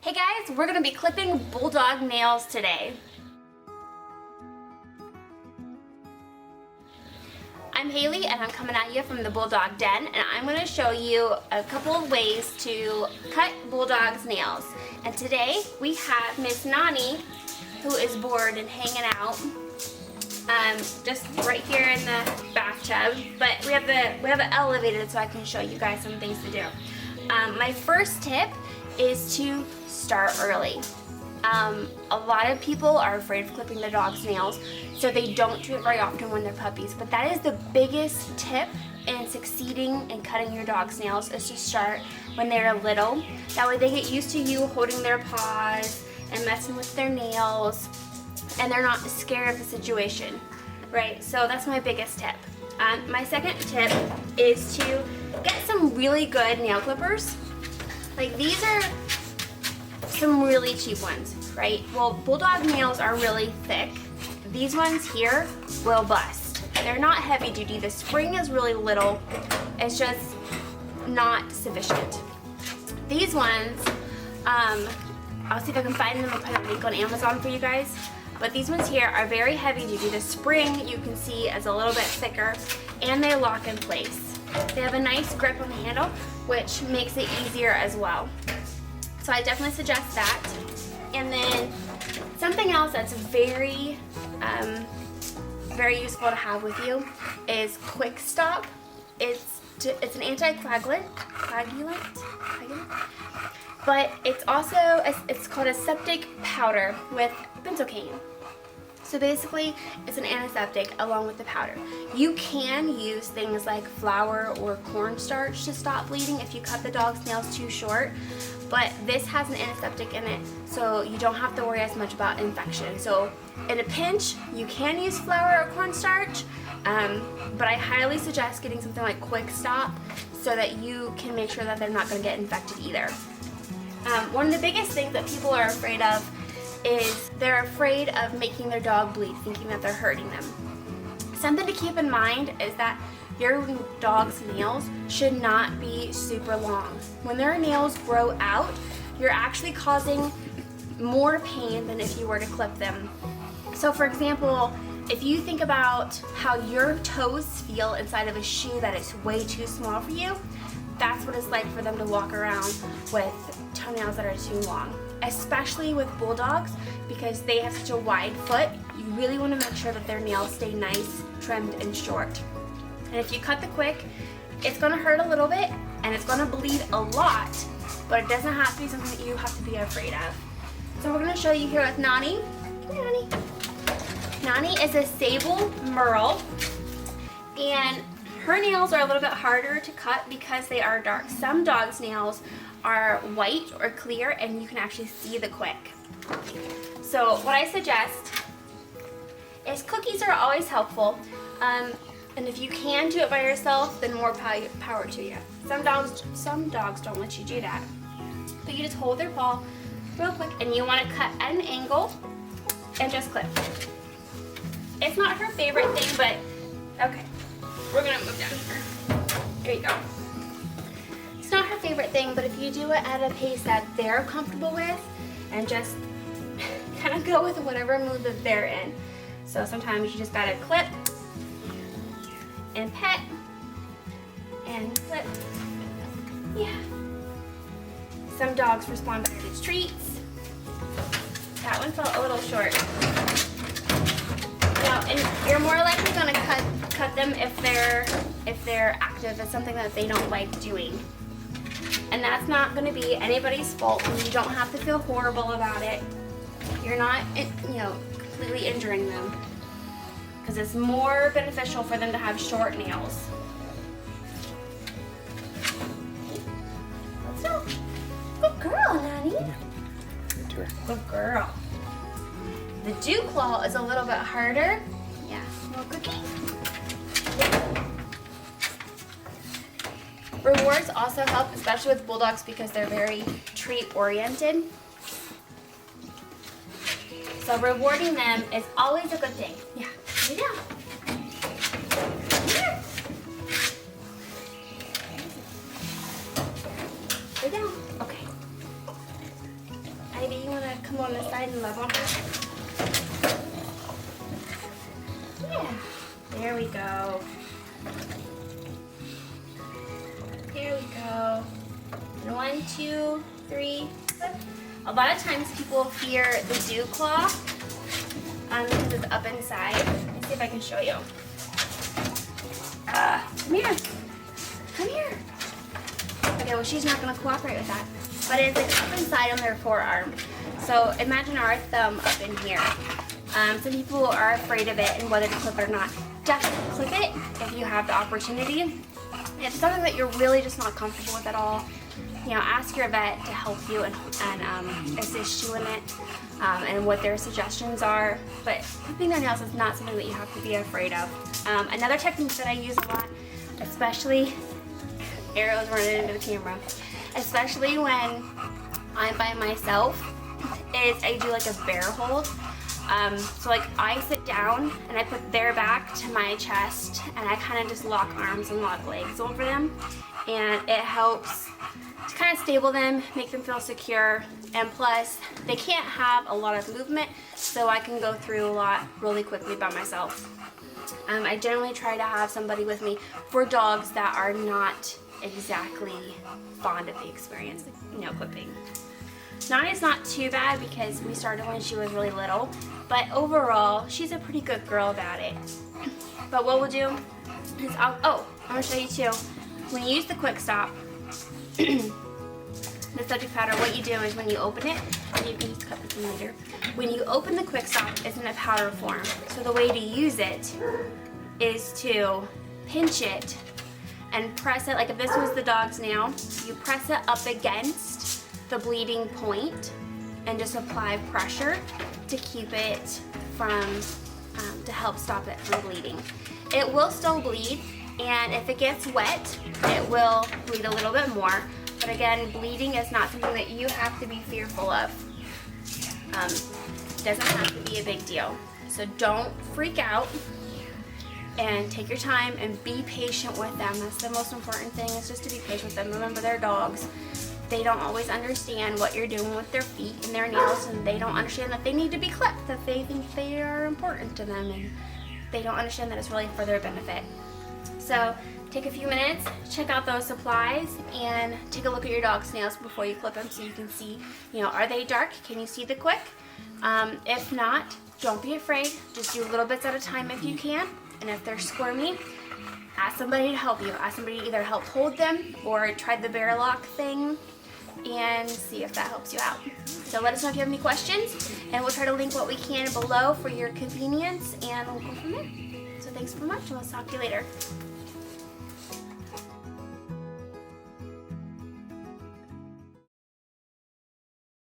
Hey guys, we're gonna be clipping bulldog nails today. I'm Haley and I'm coming at you from the Bulldog Den, and I'm gonna show you a couple of ways to cut bulldog's nails. And today we have Miss Nani, who is bored and hanging out just right here in the bathtub, but we have it elevated so I can show you guys some things to do. My first tip is to start early. A lot of people are afraid of clipping their dog's nails, so they don't do it very often when they're puppies. But that is the biggest tip in succeeding in cutting your dog's nails, is to start when they're little. That way they get used to you holding their paws and messing with their nails, and they're not scared of the situation, right? So that's my biggest tip. My second tip is to get some really good nail clippers. Like, these are some really cheap ones, right? Well, bulldog nails are really thick. These ones here will bust. They're not heavy duty. The spring is really little. It's just not sufficient. These ones, I'll see if I can find them and put a link on Amazon for you guys. But these ones here are very heavy duty. The spring you can see is a little bit thicker, and they lock in place. They have a nice grip on the handle, which makes it easier as well. So I definitely suggest that. And then something else that's very, very useful to have with you is Quick Stop. It's an anticoagulant, but it's also it's called a septic powder with benzocaine. So basically, it's an antiseptic along with the powder. You can use things like flour or cornstarch to stop bleeding if you cut the dog's nails too short, but this has an antiseptic in it, so you don't have to worry as much about infection. So in a pinch, you can use flour or cornstarch, but I highly suggest getting something like Quick Stop so that you can make sure that they're not going to get infected either. One of the biggest things that people are afraid of is they're afraid of making their dog bleed, thinking that they're hurting them. Something to keep in mind is that your dog's nails should not be super long. When their nails grow out, you're actually causing more pain than if you were to clip them. So for example, if you think about how your toes feel inside of a shoe that is way too small for you, that's what it's like for them to walk around with toenails that are too long. Especially with bulldogs, because they have such a wide foot, you really want to make sure that their nails stay nice, trimmed, and short. And if you cut the quick, it's going to hurt a little bit, and it's going to bleed a lot, but it doesn't have to be something that you have to be afraid of. So we're going to show you here with Nani. Come here, Nani. Nani is a sable merle, and her nails are a little bit harder to cut because they are dark. Some dogs' nails are white or clear, and you can actually see the quick. So what I suggest is cookies are always helpful, and if you can do it by yourself, then more power to you. Some dogs don't let you do that, but you just hold their paw real quick, and you want to cut at an angle and just clip. It's not her favorite thing, but okay, we're gonna move down here. There you go. It's not her favorite thing, but if you do it at a pace that they're comfortable with, and just kind of go with whatever mood that they're in. So sometimes you just gotta clip and pet and clip. Yeah. Some dogs respond better to treats. That one felt a little short. Now, and you're more likely gonna cut them if they're active. It's something that they don't like doing. And that's not going to be anybody's fault, and you don't have to feel horrible about it. You're not, completely injuring them, because it's more beneficial for them to have short nails. Let's go. Good girl, Nani. Good girl. The dew claw is a little bit harder. Yeah, more cookie. Rewards also help, especially with bulldogs, because they're very treat oriented. So rewarding them is always a good thing. Yeah, lay down. Here. Lay down. Okay. Baby, you want to come on this side and love on her? Yeah. There we go. There we go. And 1, 2, 3, flip. A lot of times people fear the dew claw because it's up inside. Let me see if I can show you. Come here. Come here. Okay, well she's not going to cooperate with that. But it's like up inside on their forearm. So imagine our thumb up in here. Some people are afraid of it and whether to clip it or not. Definitely clip it if you have the opportunity. If it's something that you're really just not comfortable with at all, you know, ask your vet to help you and assist you in it and what their suggestions are. But clipping their nails is not something that you have to be afraid of. Another technique that I use a lot, especially arrows running into the camera, especially when I'm by myself, is I do like a bear hold. So like I sit down and I put their back to my chest and I kind of just lock arms and lock legs over them, and it helps to kind of stable them, make them feel secure, and plus they can't have a lot of movement, so I can go through a lot really quickly by myself. I generally try to have somebody with me for dogs that are not exactly fond of the experience, you know, clipping. Nani's not too bad because we started when she was really little, but overall, she's a pretty good girl about it. But what we'll do is I'm gonna show you too. When you use the Quick Stop, the subject powder, what you do is when you open it, and you can just cut this in later. When you open the Quick Stop, it's in a powder form. So the way to use it is to pinch it and press it, like if this was the dog's nail, you press it up against the bleeding point and just apply pressure to keep it from, to help stop it from bleeding. It will still bleed, and if it gets wet, it will bleed a little bit more. But again, bleeding is not something that you have to be fearful of. It doesn't have to be a big deal. So don't freak out and take your time and be patient with them. That's the most important thing, is just to be patient with them. Remember, they're dogs. They don't always understand what you're doing with their feet and their nails, and they don't understand that they need to be clipped, that they think they are important to them, and they don't understand that it's really for their benefit. So take a few minutes, check out those supplies, and take a look at your dog's nails before you clip them so you can see, you know, are they dark? Can you see the quick? If not, don't be afraid. Just do little bits at a time if you can. And if they're squirmy, ask somebody to help you. Ask somebody to either help hold them or try the bear lock thing and see if that helps you out. So let us know if you have any questions, and we'll try to link what we can below for your convenience, and we'll go from there. So thanks so much, and we'll talk to you later.